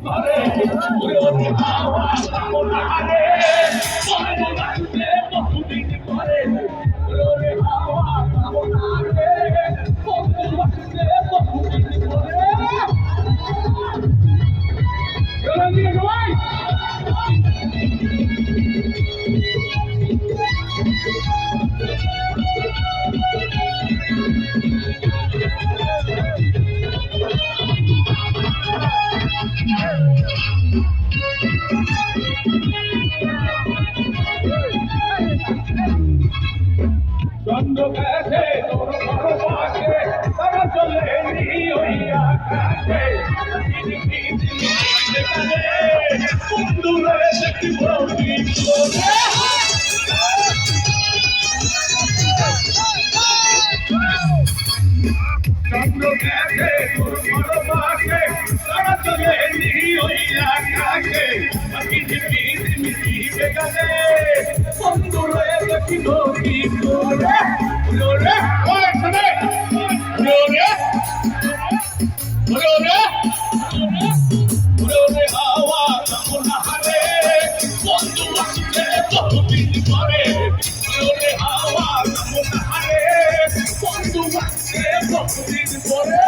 করে ওরে হাওয়া কামনা করে বন্ধু বাসে বহুদিন করে ওরে হাওয়া কামনা করে বন্ধু বাসে বহুদিন করে চন্দ্র গেছে তোর বড় পাশে তারা চলে হইয়া কাছে বন্ধু রয়েছে কি বলবি চন্দ্র গেছে তোর বড় পাশে তারা চলে হইয়া কাছে বন্ধু রয়েছে কি বলবি হাওয়া কামনা হারে বন্ধু বাসে বহুদিন করে হাওয়া কামনা হারে বন্ধু বাসে বহুদিন করে